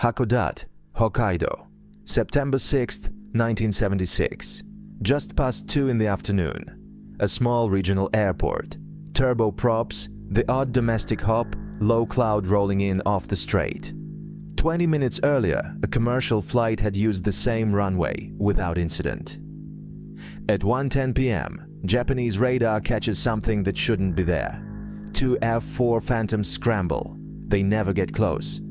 Hakodate, Hokkaido, September 6, 1976. Just past 2 in the afternoon. A small regional airport. Turboprops, the odd domestic hop, low cloud rolling in off the strait. 20 minutes earlier, a commercial flight had used the same runway without incident. At 1:10 p.m., Japanese radar catches something that shouldn't be there. 2 F-4 Phantoms scramble. They never get close.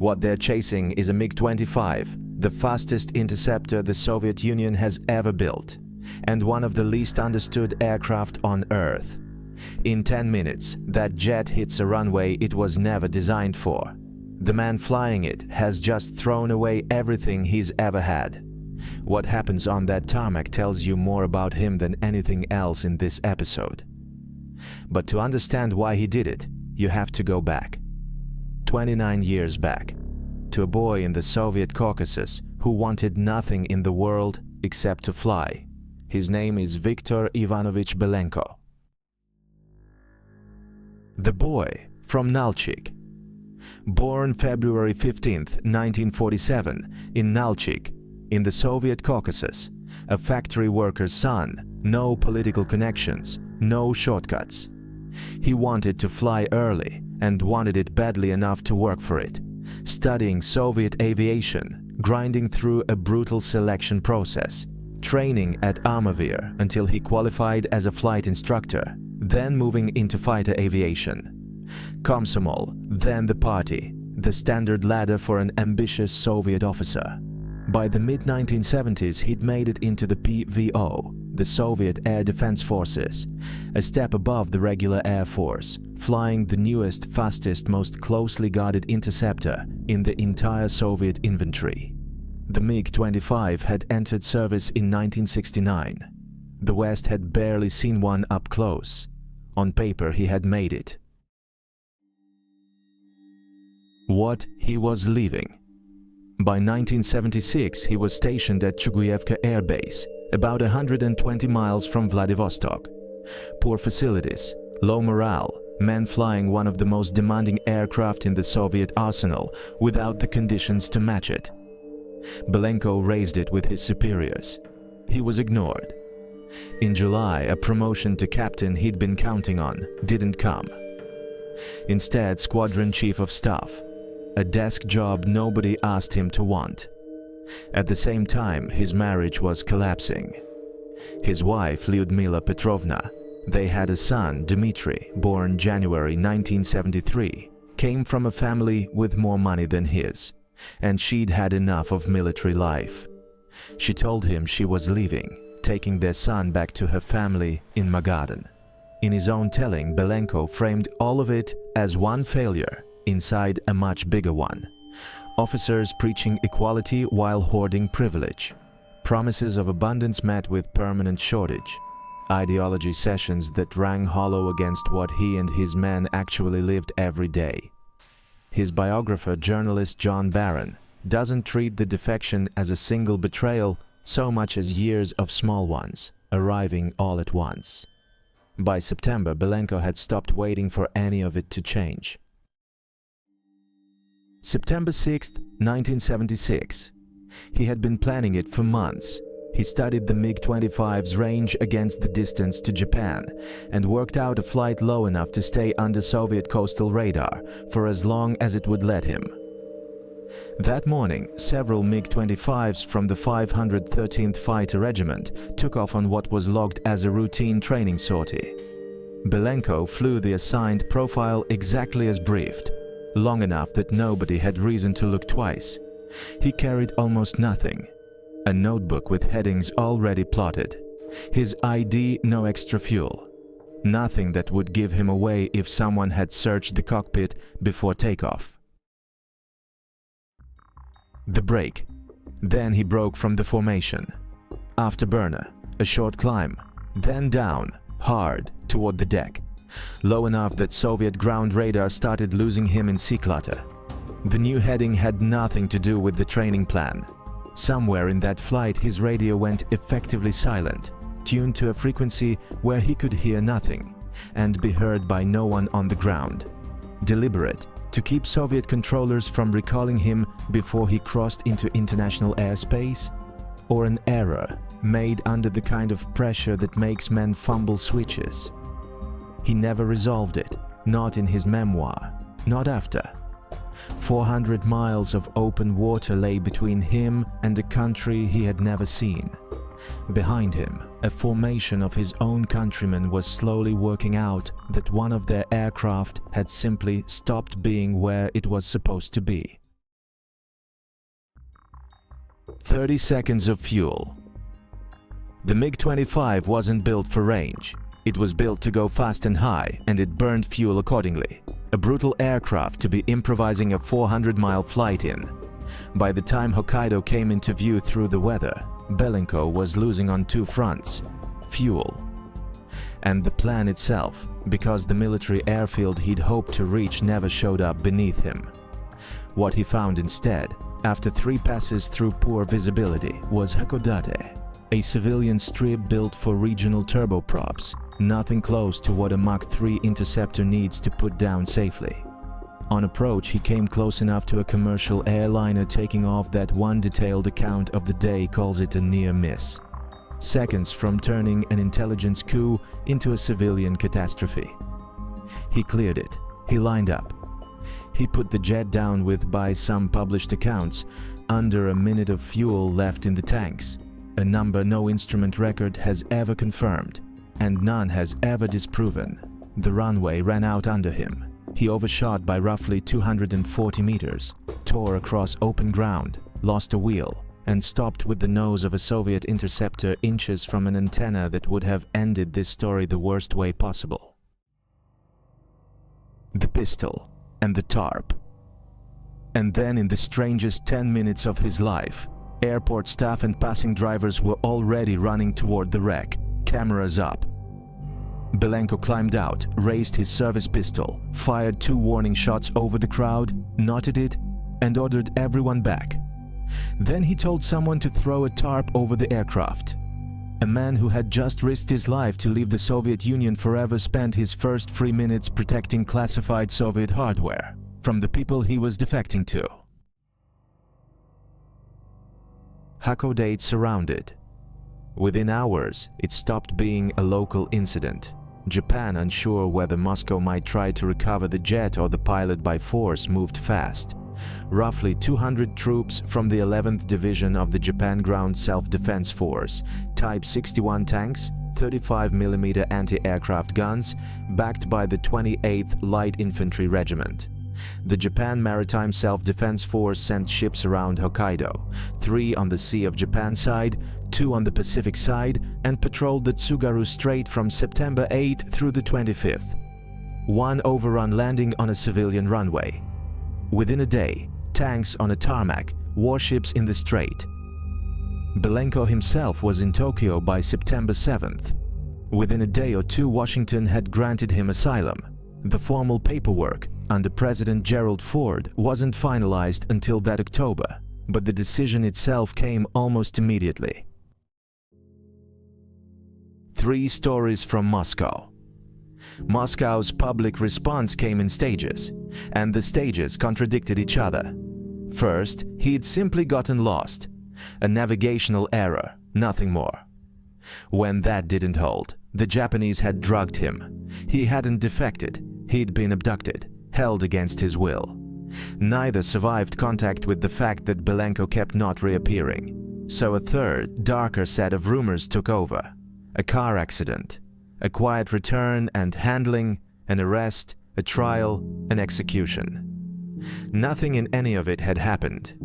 What they're chasing is a MiG-25, the fastest interceptor the Soviet Union has ever built, and one of the least understood aircraft on Earth. In 10 minutes, that jet hits a runway it was never designed for. The man flying it has just thrown away everything he's ever had. What happens on that tarmac tells you more about him than anything else in this episode. But to understand why he did it, you have to go back. 29 years back, to a boy in the Soviet Caucasus who wanted nothing in the world except to fly. His name is Viktor Ivanovich Belenko. The Boy From Nalchik. Born February 15, 1947, in Nalchik, in the Soviet Caucasus, a factory worker's son, no political connections, no shortcuts. He wanted to fly early and wanted it badly enough to work for it, studying Soviet aviation, grinding through a brutal selection process, training at Armavir until he qualified as a flight instructor, then moving into fighter aviation. Komsomol, then the party, the standard ladder for an ambitious Soviet officer. By the mid-1970s, he'd made it into the PVO, the Soviet Air Defense Forces, a step above the regular Air Force, flying the newest, fastest, most closely guarded interceptor in the entire Soviet inventory. The MiG-25 had entered service in 1969. The West had barely seen one up close. On paper, he had made it. What he was leaving. By 1976, he was stationed at Chuguyevka Air Base, about 120 miles from Vladivostok. Poor facilities, low morale, men flying one of the most demanding aircraft in the Soviet arsenal without the conditions to match it. Belenko raised it with his superiors. He was ignored. In July, a promotion to captain he'd been counting on didn't come. Instead, Squadron Chief of Staff, a desk job nobody asked him to want. At the same time, his marriage was collapsing. His wife, Lyudmila Petrovna, they had a son, Dmitry, born January 1973, came from a family with more money than his, and she'd had enough of military life. She told him she was leaving, taking their son back to her family in Magadan. In his own telling, Belenko framed all of it as one failure inside a much bigger one. Officers preaching equality while hoarding privilege. Promises of abundance met with permanent shortage. Ideology sessions that rang hollow against what he and his men actually lived every day. His biographer, journalist John Barron, doesn't treat the defection as a single betrayal so much as years of small ones, arriving all at once. By September, Belenko had stopped waiting for any of it to change. September 6, 1976. He had been planning it for months. He studied the MiG-25's range against the distance to Japan and worked out a flight low enough to stay under Soviet coastal radar for as long as it would let him. That morning, several MiG-25s from the 513th Fighter Regiment took off on what was logged as a routine training sortie. Belenko flew the assigned profile exactly as briefed, long enough that nobody had reason to look twice. He carried almost nothing. A notebook with headings already plotted. His ID, no extra fuel. Nothing that would give him away if someone had searched the cockpit before takeoff. The break. Then he broke from the formation. Afterburner, a short climb, then down, hard, toward the deck. Low enough that Soviet ground radar started losing him in sea clutter. The new heading had nothing to do with the training plan. Somewhere in that flight his radio went effectively silent, tuned to a frequency where he could hear nothing and be heard by no one on the ground. Deliberate, To keep Soviet controllers from recalling him before he crossed into international airspace? Or an error made under the kind of pressure that makes men fumble switches? He never resolved it, not in his memoir, not after. 400 miles of open water lay between him and a country he had never seen. Behind him, a formation of his own countrymen was slowly working out that one of their aircraft had simply stopped being where it was supposed to be. 30 seconds of fuel. The MiG-25 wasn't built for range. It was built to go fast and high, and it burned fuel accordingly. A brutal aircraft to be improvising a 400-mile flight in. By the time Hokkaido came into view through the weather, Belenko was losing on two fronts: fuel and the plan itself, because the military airfield he'd hoped to reach never showed up beneath him. What he found instead, after 3 passes through poor visibility, was Hakodate, a civilian strip built for regional turboprops, nothing close to what a Mach 3 interceptor needs to put down safely. On approach, he came close enough to a commercial airliner taking off that one detailed account of the day calls it a near miss. Seconds from turning an intelligence coup into a civilian catastrophe. He cleared it. He lined up. He put the jet down with, by some published accounts, under a minute of fuel left in the tanks, a number no instrument record has ever confirmed, and none has ever disproven. The runway ran out under him. He overshot by roughly 240 meters, tore across open ground, lost a wheel, and stopped with the nose of a Soviet interceptor inches from an antenna that would have ended this story the worst way possible. The pistol and the Tarp. And then, in the strangest 10 minutes of his life, airport staff and passing drivers were already running toward the wreck, cameras up. Belenko climbed out, raised his service pistol, fired 2 warning shots over the crowd, knotted it, and ordered everyone back. Then he told someone to throw a tarp over the aircraft. A man who had just risked his life to leave the Soviet Union forever spent his first 3 minutes protecting classified Soviet hardware from the people he was defecting to. Hakodate Surrounded. Within hours, it stopped being a local incident. Japan, unsure whether Moscow might try to recover the jet or the pilot by force, moved fast. Roughly 200 troops from the 11th Division of the Japan Ground Self-Defense Force, Type 61 tanks, 35mm anti-aircraft guns, backed by the 28th Light Infantry Regiment. The Japan Maritime Self-Defense Force sent ships around Hokkaido, 3 on the Sea of Japan side, 2 on the Pacific side, and patrolled the Tsugaru Strait from September 8 through the 25th. 1 overrun landing on a civilian runway. Within a day, tanks on a tarmac, warships in the strait. Belenko himself was in Tokyo by September 7th. Within a day or two, Washington had granted him asylum. The formal paperwork, under President Gerald Ford, wasn't finalized until that October, but the decision itself came almost immediately. 3 stories from Moscow. Moscow's public response came in stages, and the stages contradicted each other. First, he'd simply gotten lost. A navigational error, nothing more. When that didn't hold, the Japanese had drugged him. He hadn't defected, he'd been abducted, held against his will. Neither survived contact with the fact that Belenko kept not reappearing. So a third, darker set of rumors took over. A car accident, a quiet return and handling, an arrest, a trial, an execution. Nothing in any of it had happened.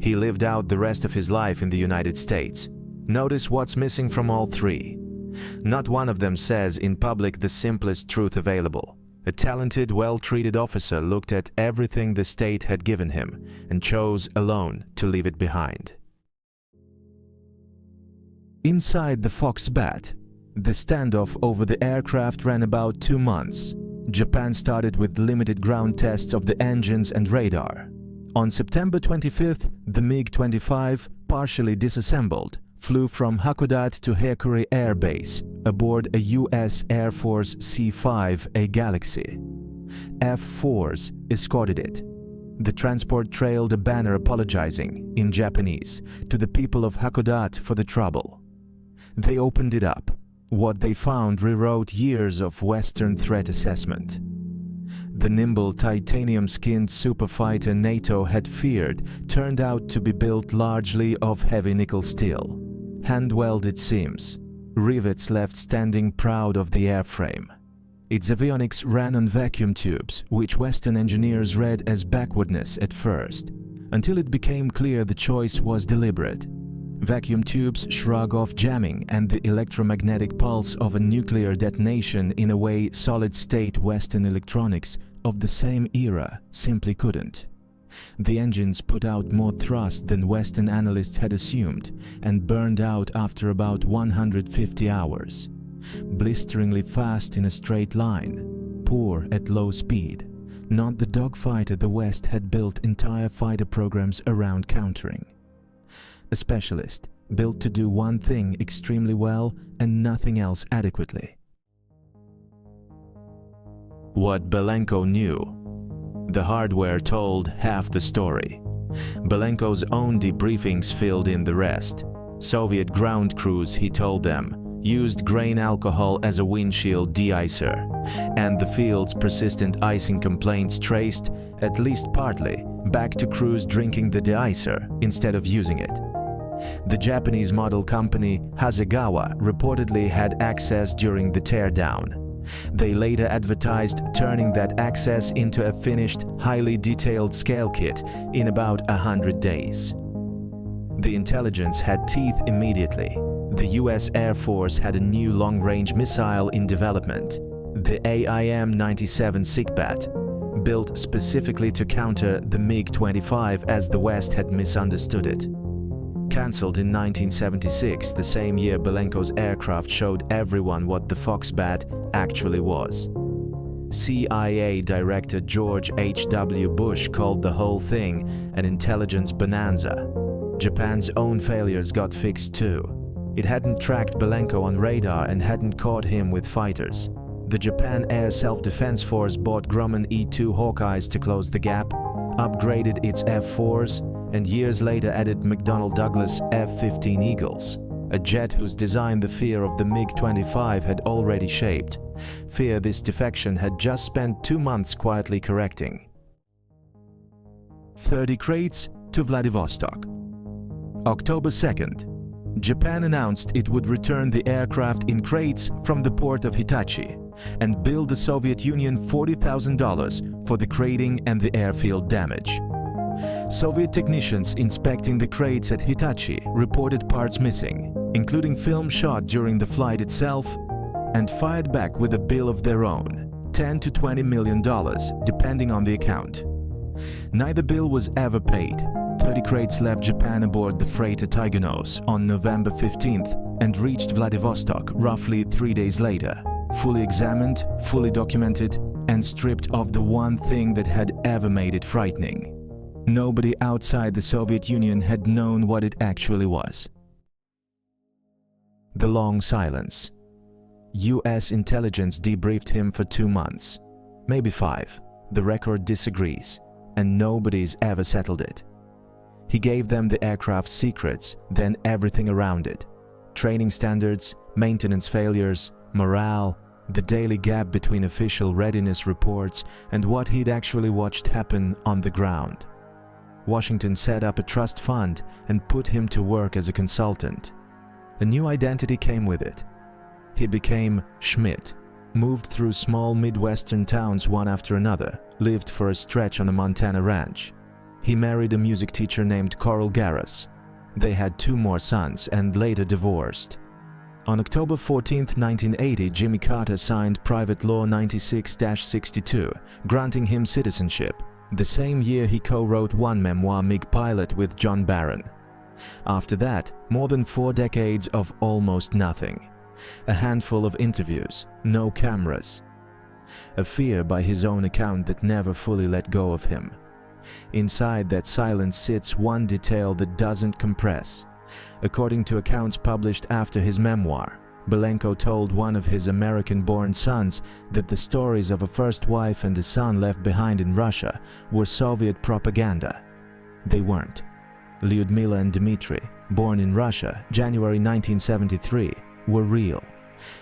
He lived out the rest of his life in the United States. Notice what's missing from all 3. Not one of them says in public the simplest truth available. A talented, well-treated officer looked at everything the state had given him and chose alone to leave it behind. Inside the Foxbat, the standoff over the aircraft ran about 2 months. Japan started with limited ground tests of the engines and radar. On September 25th, the MiG-25, partially disassembled, flew from Hakodate to Hikari Air Base aboard a US Air Force C-5A Galaxy. F-4s escorted it. The transport trailed a banner apologizing, in Japanese, to the people of Hakodate for the trouble. They opened it up. What they found rewrote years of Western threat assessment. The nimble titanium-skinned superfighter NATO had feared turned out to be built largely of heavy nickel steel. Hand-welded seams, rivets left standing proud of the airframe. Its avionics ran on vacuum tubes, which Western engineers read as backwardness at first, until it became clear the choice was deliberate. Vacuum tubes shrug off jamming and the electromagnetic pulse of a nuclear detonation in a way solid-state Western electronics of the same era simply couldn't. The engines put out more thrust than Western analysts had assumed and burned out after about 150 hours. Blisteringly fast in a straight line, poor at low speed, not the dogfighter the West had built entire fighter programs around countering. A specialist, built to do one thing extremely well and nothing else adequately. What Belenko knew. The hardware told half the story. Belenko's own debriefings filled in the rest. Soviet ground crews, he told them, used grain alcohol as a windshield de-icer, and the field's persistent icing complaints traced, at least partly, back to crews drinking the de-icer instead of using it. The Japanese model company Hasegawa reportedly had access during the teardown. They later advertised turning that access into a finished, highly detailed scale kit in about 100 days. The intelligence had teeth immediately. The US Air Force had a new long-range missile in development, the AIM-97 Foxbat, built specifically to counter the MiG-25 as the West had misunderstood it. Cancelled in 1976, the same year Belenko's aircraft showed everyone what the Foxbat actually was. CIA Director George H.W. Bush called the whole thing an intelligence bonanza. Japan's own failures got fixed too. It hadn't tracked Belenko on radar and hadn't caught him with fighters. The Japan Air Self-Defense Force bought Grumman E-2 Hawkeyes to close the gap, upgraded its F-4s, and years later added McDonnell Douglas F-15 Eagles, a jet whose design the fear of the MiG-25 had already shaped, fear this defection had just spent 2 months quietly correcting. 30 crates to Vladivostok. October 2nd. Japan announced it would return the aircraft in crates from the port of Hitachi and bill the Soviet Union $40,000 for the crating and the airfield damage. Soviet technicians inspecting the crates at Hitachi reported parts missing, including film shot during the flight itself, and fired back with a bill of their own, $10 to $20 million, depending on the account. Neither bill was ever paid. 30 crates left Japan aboard the freighter Tigernos on November 15th and reached Vladivostok roughly 3 days later, fully examined, fully documented, and stripped of the one thing that had ever made it frightening. Nobody outside the Soviet Union had known what it actually was. The long silence. US intelligence debriefed him for 2 months, maybe 5. The record disagrees, and nobody's ever settled it. He gave them the aircraft's secrets, then everything around it. Training standards, maintenance failures, morale, the daily gap between official readiness reports and what he'd actually watched happen on the ground. Washington set up a trust fund and put him to work as a consultant. A new identity came with it. He became Schmidt, moved through small Midwestern towns one after another, lived for a stretch on a Montana ranch. He married a music teacher named Coral Garras. They had 2 more sons and later divorced. On October 14, 1980, Jimmy Carter signed Private Law 96-62, granting him citizenship. The same year he co-wrote one memoir, MiG Pilot, with John Barron. After that, more than 4 decades of almost nothing. A handful of interviews, no cameras. A fear by his own account that never fully let go of him. Inside that silence sits one detail that doesn't compress. According to accounts published after his memoir, Belenko told one of his American-born sons that the stories of a first wife and a son left behind in Russia were Soviet propaganda. They weren't. Lyudmila and Dmitry, born in Russia, January 1973, were real,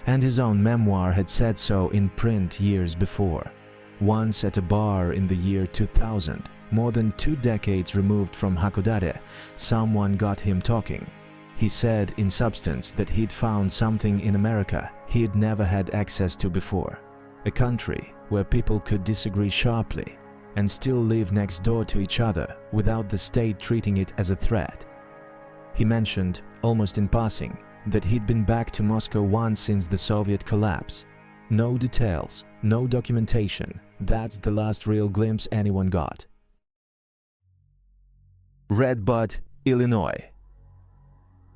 and his own memoir had said so in print years before. Once at a bar in the year 2000, more than 2 decades removed from Hakodate, someone got him talking. He said, in substance, that he'd found something in America he had never had access to before. A country where people could disagree sharply and still live next door to each other without the state treating it as a threat. He mentioned, almost in passing, that he'd been back to Moscow once since the Soviet collapse. No details, no documentation. That's the last real glimpse anyone got. Red Bud, Illinois.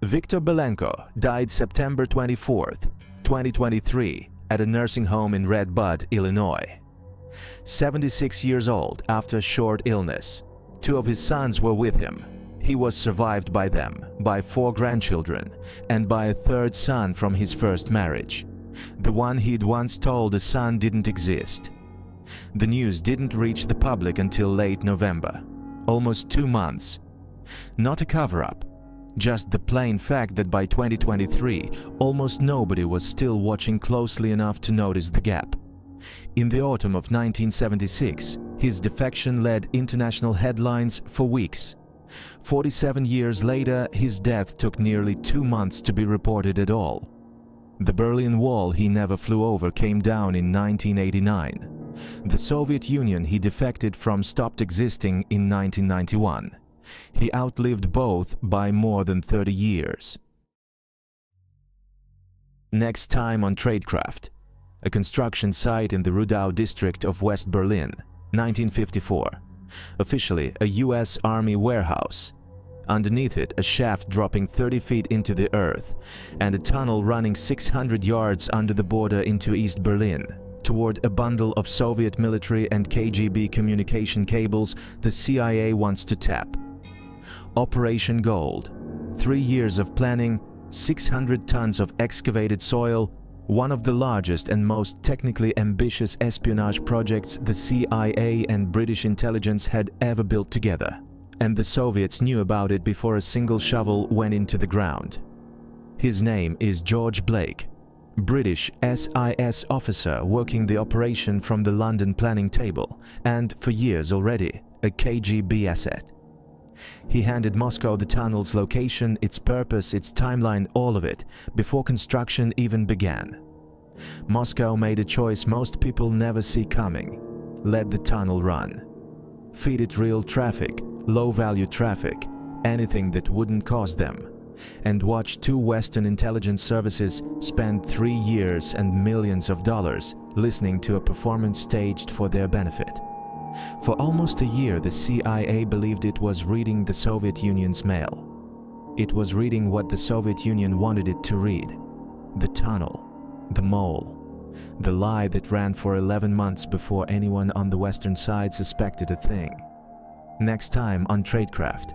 Viktor Belenko died September 24, 2023, at a nursing home in Red Bud, Illinois. 76 years old after a short illness. 2 of his sons were with him. He was survived by them, by 4 grandchildren, and by a 3rd son from his first marriage. The one he'd once told a son didn't exist. The news didn't reach the public until late November. Almost 2 months. Not a cover-up. Just the plain fact that by 2023, almost nobody was still watching closely enough to notice the gap. In the autumn of 1976, his defection led international headlines for weeks. 47 years later, his death took nearly 2 months to be reported at all. The Berlin Wall he never flew over came down in 1989. The Soviet Union he defected from stopped existing in 1991. He outlived both by more than 30 years. Next time on Tradecraft, a construction site in the Rudau district of West Berlin, 1954. Officially a US Army warehouse. Underneath it, a shaft dropping 30 feet into the earth, and a tunnel running 600 yards under the border into East Berlin, toward a bundle of Soviet military and KGB communication cables the CIA wants to tap. Operation Gold. 3 years of planning, 600 tons of excavated soil, one of the largest and most technically ambitious espionage projects the CIA and British intelligence had ever built together. And the Soviets knew about it before a single shovel went into the ground. His name is George Blake, British SIS officer working the operation from the London planning table, and for years already, a KGB asset. He handed Moscow the tunnel's location, its purpose, its timeline, all of it, before construction even began. Moscow made a choice most people never see coming. Let the tunnel run. Feed it real traffic, low-value traffic, anything that wouldn't cost them. And watch 2 Western intelligence services spend 3 years and millions of dollars listening to a performance staged for their benefit. For almost a year, the CIA believed it was reading the Soviet Union's mail. It was reading what the Soviet Union wanted it to read. The tunnel, the mole, the lie that ran for 11 months before anyone on the Western side suspected a thing. Next time on Tradecraft.